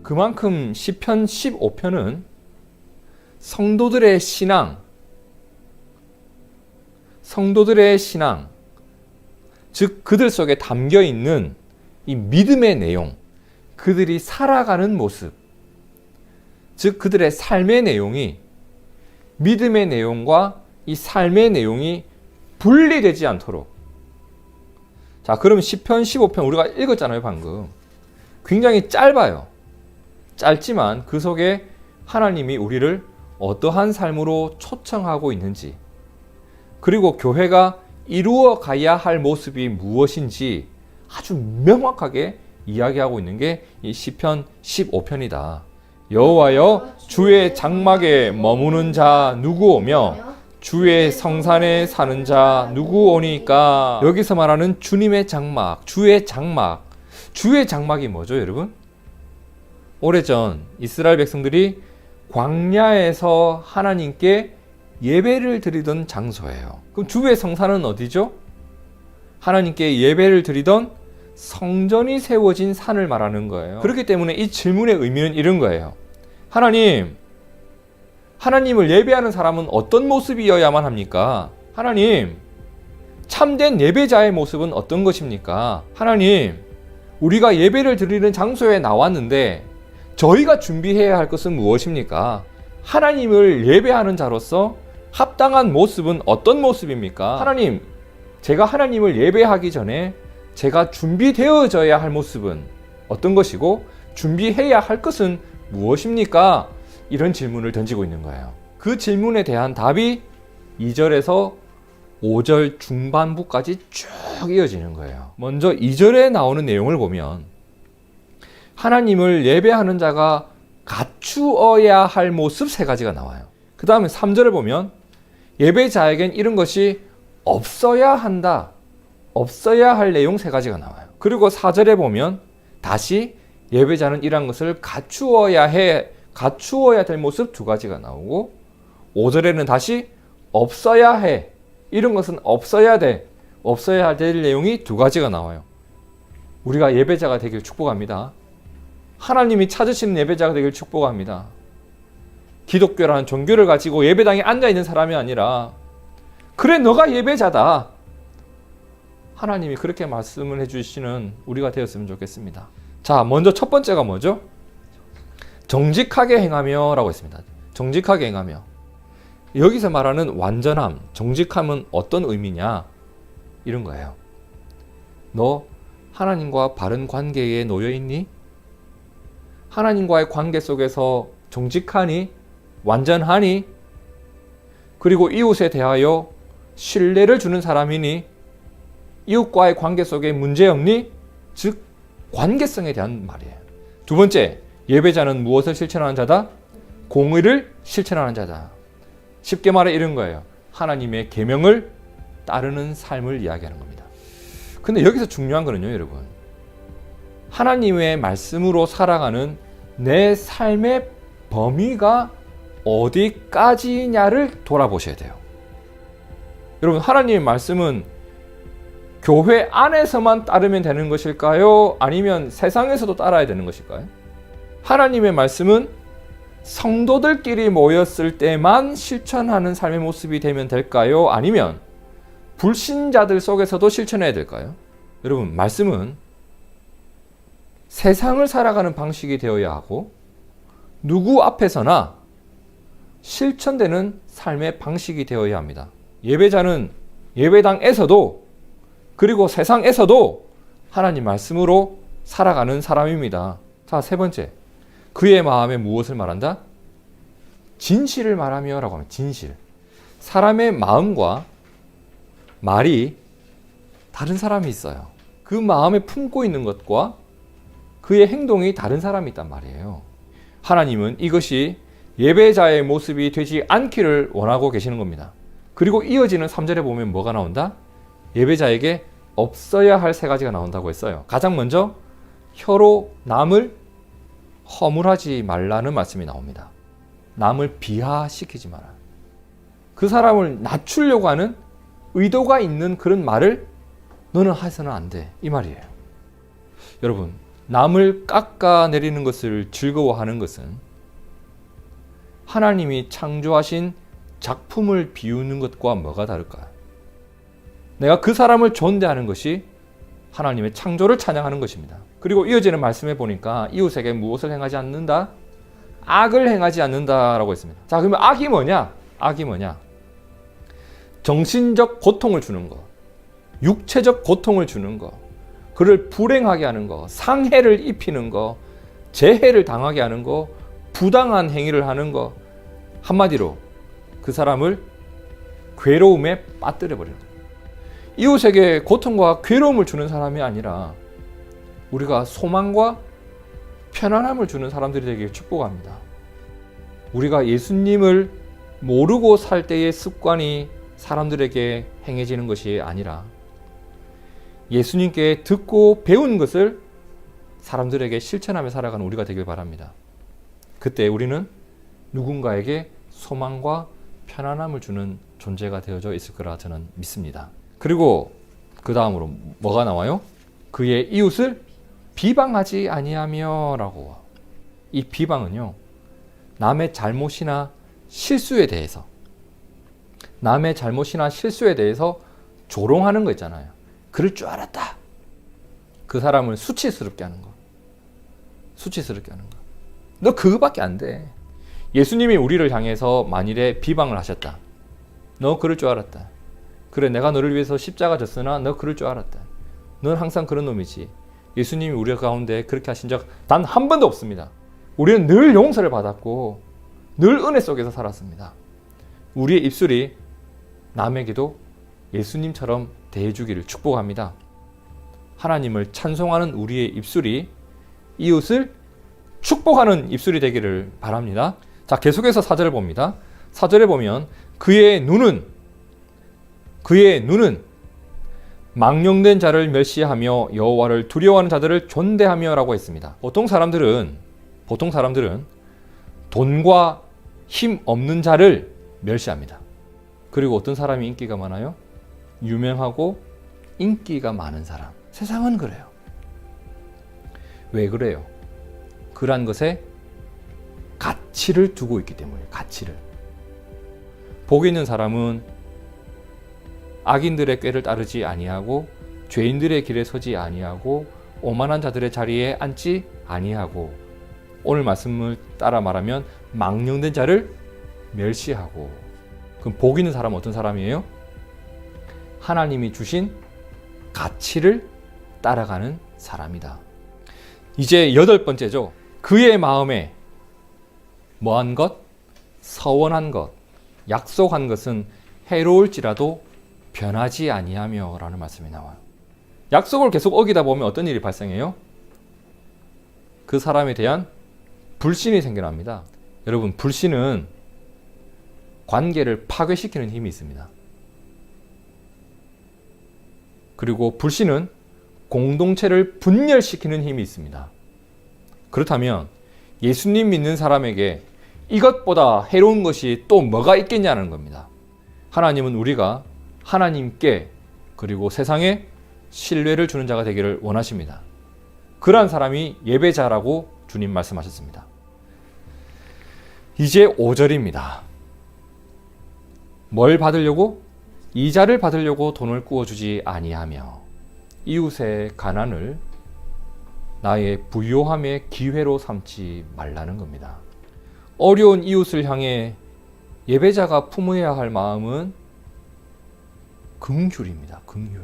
그만큼 시편 15편은 성도들의 신앙, 즉 그들 속에 담겨 있는 이 믿음의 내용, 그들이 살아가는 모습, 즉 그들의 삶의 내용이 믿음의 내용과 이 삶의 내용이 분리되지 않도록. 자, 그러면 시편 15편 우리가 읽었잖아요, 방금. 굉장히 짧아요. 짧지만 그 속에 하나님이 우리를 어떠한 삶으로 초청하고 있는지, 그리고 교회가 이루어 가야 할 모습이 무엇인지 아주 명확하게 이야기하고 있는 게 이 시편 15편이다. 여호와여, 주의 장막에 머무는 자 누구 오며 주의 성산에 사는 자 누구 오니까. 여기서 말하는 주님의 장막, 주의 장막이 뭐죠, 여러분? 오래전 이스라엘 백성들이 광야에서 하나님께 예배를 드리던 장소예요. 그럼 주의 성산은 어디죠? 하나님께 예배를 드리던 성전이 세워진 산을 말하는 거예요. 그렇기 때문에 이 질문의 의미는 이런 거예요. 하나님을 예배하는 사람은 어떤 모습이어야만 합니까? 하나님, 참된 예배자의 모습은 어떤 것입니까? 하나님, 우리가 예배를 드리는 장소에 나왔는데 저희가 준비해야 할 것은 무엇입니까? 하나님을 예배하는 자로서 합당한 모습은 어떤 모습입니까? 하나님, 제가 하나님을 예배하기 전에 제가 준비되어져야 할 모습은 어떤 것이고 준비해야 할 것은 무엇입니까? 이런 질문을 던지고 있는 거예요. 그 질문에 대한 답이 2절에서 5절 중반부까지 쭉 이어지는 거예요. 먼저 2절에 나오는 내용을 보면 하나님을 예배하는 자가 갖추어야 할 모습 3가지가 나와요. 그 다음에 3절을 보면 예배자에겐 이런 것이 없어야 한다, 없어야 할 내용 3가지가 나와요. 그리고 4절에 보면 다시 예배자는 이러한 것을 갖추어야 될 모습 2가지가 나오고, 5절에는 다시 없어야 해, 이런 것은 없어야 될 내용이 2가지가 나와요. 우리가 예배자가 되길 축복합니다. 하나님이 찾으시는 예배자가 되길 축복합니다. 기독교라는 종교를 가지고 예배당에 앉아있는 사람이 아니라 그래, 너가 예배자다, 하나님이 그렇게 말씀을 해주시는 우리가 되었으면 좋겠습니다. 자, 먼저 첫 번째가 뭐죠? 정직하게 행하며 라고 했습니다. 정직하게 행하며. 여기서 말하는 완전함, 정직함은 어떤 의미냐? 이런 거예요. 너 하나님과 바른 관계에 놓여 있니? 하나님과의 관계 속에서 정직하니? 완전하니? 그리고 이웃에 대하여 신뢰를 주는 사람이니? 이웃과의 관계 속에 문제 없니? 즉 관계성에 대한 말이에요. 2번째, 예배자는 무엇을 실천하는 자다? 공의를 실천하는 자다. 쉽게 말해 이런 거예요. 하나님의 계명을 따르는 삶을 이야기하는 겁니다. 근데 여기서 중요한 거는요, 여러분, 하나님의 말씀으로 살아가는 내 삶의 범위가 어디까지냐를 돌아보셔야 돼요. 여러분, 하나님의 말씀은 교회 안에서만 따르면 되는 것일까요? 아니면 세상에서도 따라야 되는 것일까요? 하나님의 말씀은 성도들끼리 모였을 때만 실천하는 삶의 모습이 되면 될까요? 아니면 불신자들 속에서도 실천해야 될까요? 여러분, 말씀은 세상을 살아가는 방식이 되어야 하고 누구 앞에서나 실천되는 삶의 방식이 되어야 합니다. 예배자는 예배당에서도 그리고 세상에서도 하나님 말씀으로 살아가는 사람입니다. 자, 3번째, 그의 마음에 무엇을 말한다? 진실을 말하며 라고 하면 진실. 사람의 마음과 말이 다른 사람이 있어요. 그 마음에 품고 있는 것과 그의 행동이 다른 사람이 있단 말이에요. 하나님은 이것이 예배자의 모습이 되지 않기를 원하고 계시는 겁니다. 그리고 이어지는 3절에 보면 뭐가 나온다? 예배자에게 없어야 할 3가지가 나온다고 했어요. 가장 먼저 혀로 남을 허물하지 말라는 말씀이 나옵니다. 남을 비하시키지 마라. 그 사람을 낮추려고 하는 의도가 있는 그런 말을 너는 해서는 안 돼, 이 말이에요. 여러분, 남을 깎아내리는 것을 즐거워하는 것은 하나님이 창조하신 작품을 비우는 것과 뭐가 다를까? 내가 그 사람을 존대하는 것이 하나님의 창조를 찬양하는 것입니다. 그리고 이어지는 말씀에 보니까 이웃에게 무엇을 행하지 않는다? 악을 행하지 않는다라고 했습니다. 자, 그러면 악이 뭐냐? 악이 뭐냐? 정신적 고통을 주는 것, 육체적 고통을 주는 것, 그를 불행하게 하는 것, 상해를 입히는 것, 재해를 당하게 하는 것, 부당한 행위를 하는 것, 한마디로 그 사람을 괴로움에 빠뜨려 버리는 것. 이웃에게 고통과 괴로움을 주는 사람이 아니라 우리가 소망과 편안함을 주는 사람들이 되길 축복합니다. 우리가 예수님을 모르고 살 때의 습관이 사람들에게 행해지는 것이 아니라 예수님께 듣고 배운 것을 사람들에게 실천하며 살아가는 우리가 되길 바랍니다. 그때 우리는 누군가에게 소망과 편안함을 주는 존재가 되어져 있을 거라 저는 믿습니다. 그리고 그 다음으로 뭐가 나와요? 그의 이웃을 비방하지 아니하며 라고. 이 비방은요, 남의 잘못이나 실수에 대해서 조롱하는 거 있잖아요. 그럴 줄 알았다. 그 사람을 수치스럽게 하는 거. 너 그거밖에 안 돼. 예수님이 우리를 향해서 만일에 비방을 하셨다. 너 그럴 줄 알았다. 그래, 내가 너를 위해서 십자가 졌으나 너 그럴 줄 알았다. 넌 항상 그런 놈이지. 예수님이 우리 가운데 그렇게 하신 적 단 한 번도 없습니다. 우리는 늘 용서를 받았고 늘 은혜 속에서 살았습니다. 우리의 입술이 남에게도 예수님처럼 대해주기를 축복합니다. 하나님을 찬송하는 우리의 입술이 이웃을 축복하는 입술이 되기를 바랍니다. 자, 계속해서 4절을 봅니다. 4절에 보면 그의 눈은 망령된 자를 멸시하며 여호와를 두려워하는 자들을 존대하며 라고 했습니다. 보통 사람들은 돈과 힘 없는 자를 멸시합니다. 그리고 어떤 사람이 인기가 많아요? 유명하고 인기가 많은 사람. 세상은 그래요. 왜 그래요? 그러한 것에 가치를 두고 있기 때문에. 가치를. 복 있는 사람은 악인들의 꾀를 따르지 아니하고 죄인들의 길에 서지 아니하고 오만한 자들의 자리에 앉지 아니하고, 오늘 말씀을 따라 말하면 망령된 자를 멸시하고. 그럼 복 있는 사람은 어떤 사람이에요? 하나님이 주신 가치를 따라가는 사람이다. 이제 8번째죠. 그의 마음에 뭐한 것? 서원한 것, 약속한 것은 해로울지라도 변하지 아니하며 라는 말씀이 나와요. 약속을 계속 어기다 보면 어떤 일이 발생해요? 그 사람에 대한 불신이 생겨납니다. 여러분, 불신은 관계를 파괴시키는 힘이 있습니다. 그리고 불신은 공동체를 분열시키는 힘이 있습니다. 그렇다면 예수님 믿는 사람에게 이것보다 해로운 것이 또 뭐가 있겠냐는 겁니다. 하나님은 우리가 하나님께 그리고 세상에 신뢰를 주는 자가 되기를 원하십니다. 그러한 사람이 예배자라고 주님 말씀하셨습니다. 이제 5절입니다. 뭘 받으려고? 이자를 받으려고 돈을 꾸어주지 아니하며 이웃의 가난을 나의 부요함의 기회로 삼지 말라는 겁니다. 어려운 이웃을 향해 예배자가 품어야 할 마음은 긍휼입니다. 긍휼.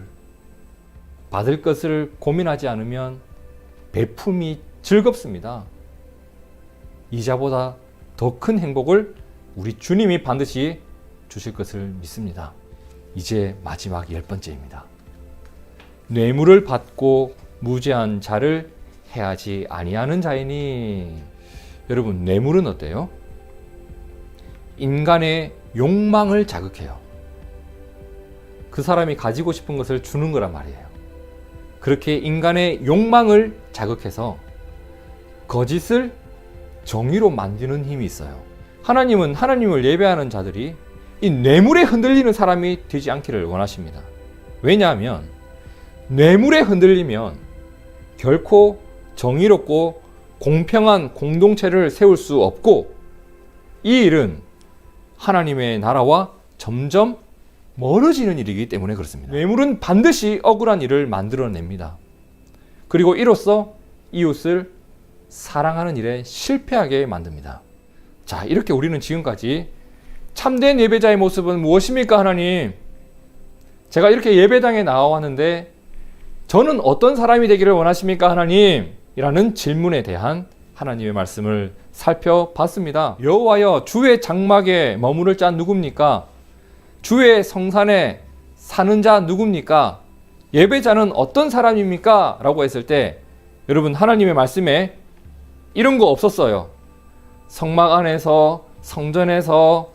받을 것을 고민하지 않으면 베품이 즐겁습니다. 이자보다 더 큰 행복을 우리 주님이 반드시 주실 것을 믿습니다. 이제 마지막 10번째입니다. 뇌물을 받고 무죄한 자를 해하지 아니하는 자이니. 여러분, 뇌물은 어때요? 인간의 욕망을 자극해요. 그 사람이 가지고 싶은 것을 주는 거란 말이에요. 그렇게 인간의 욕망을 자극해서 거짓을 정의로 만드는 힘이 있어요. 하나님은 하나님을 예배하는 자들이 이 뇌물에 흔들리는 사람이 되지 않기를 원하십니다. 왜냐하면 뇌물에 흔들리면 결코 정의롭고 공평한 공동체를 세울 수 없고, 이 일은 하나님의 나라와 점점 멀어지는 일이기 때문에 그렇습니다. 뇌물은 반드시 억울한 일을 만들어냅니다. 그리고 이로써 이웃을 사랑하는 일에 실패하게 만듭니다. 자, 이렇게 우리는 지금까지 참된 예배자의 모습은 무엇입니까, 하나님? 제가 이렇게 예배당에 나와왔는데 저는 어떤 사람이 되기를 원하십니까, 하나님? 이라는 질문에 대한 하나님의 말씀을 살펴봤습니다. 여호와여, 주의 장막에 머무를 자 누굽니까? 주의 성산에 사는 자 누굽니까? 예배자는 어떤 사람입니까? 라고 했을 때 여러분, 하나님의 말씀에 이런 거 없었어요. 성막 안에서, 성전에서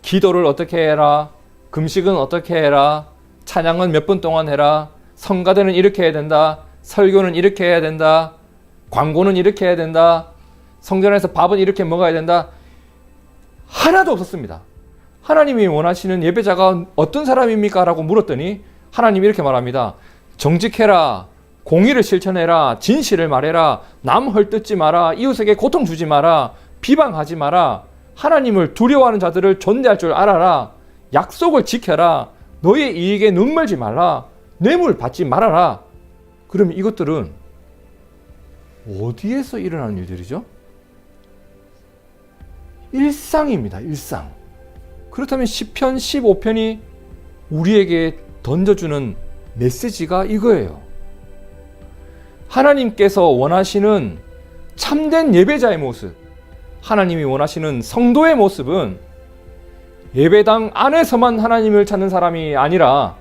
기도를 어떻게 해라, 금식은 어떻게 해라, 찬양은 몇 분 동안 해라, 성가대는 이렇게 해야 된다, 설교는 이렇게 해야 된다, 광고는 이렇게 해야 된다, 성전에서 밥은 이렇게 먹어야 된다. 하나도 없었습니다. 하나님이 원하시는 예배자가 어떤 사람입니까? 라고 물었더니 하나님이 이렇게 말합니다. 정직해라, 공의를 실천해라, 진실을 말해라, 남 헐뜯지 마라, 이웃에게 고통 주지 마라, 비방하지 마라, 하나님을 두려워하는 자들을 존대할 줄 알아라, 약속을 지켜라, 너의 이익에 눈멀지 말라, 뇌물 받지 말아라. 그럼 이것들은 어디에서 일어나는 일들이죠? 일상입니다. 일상. 그렇다면 시편 15편이 우리에게 던져주는 메시지가 이거예요. 하나님께서 원하시는 참된 예배자의 모습, 하나님이 원하시는 성도의 모습은 예배당 안에서만 하나님을 찾는 사람이 아니라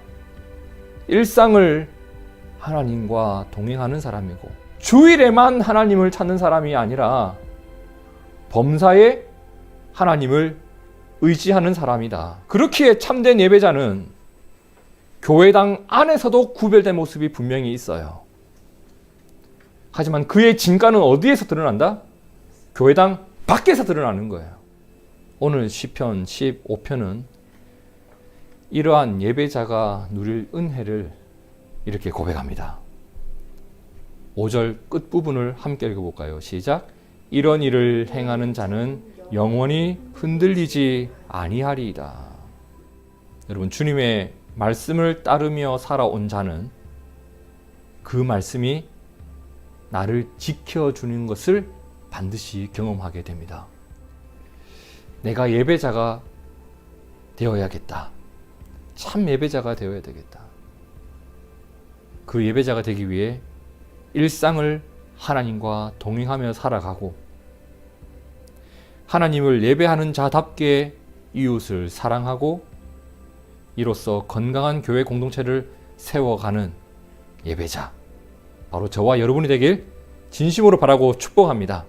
일상을 하나님과 동행하는 사람이고, 주일에만 하나님을 찾는 사람이 아니라 범사에 하나님을 의지하는 사람이다. 그렇기에 참된 예배자는 교회당 안에서도 구별된 모습이 분명히 있어요. 하지만 그의 진가는 어디에서 드러난다? 교회당 밖에서 드러나는 거예요. 오늘 시편 15편은 이러한 예배자가 누릴 은혜를 이렇게 고백합니다. 5절 끝부분을 함께 읽어볼까요? 시작. 이런 일을 행하는 자는 영원히 흔들리지 아니하리이다. 여러분, 주님의 말씀을 따르며 살아온 자는 그 말씀이 나를 지켜주는 것을 반드시 경험하게 됩니다. 내가 예배자가 되어야겠다. 참 예배자가 되어야 되겠다. 그 예배자가 되기 위해 일상을 하나님과 동행하며 살아가고, 하나님을 예배하는 자답게 이웃을 사랑하고, 이로써 건강한 교회 공동체를 세워가는 예배자, 바로 저와 여러분이 되길 진심으로 바라고 축복합니다.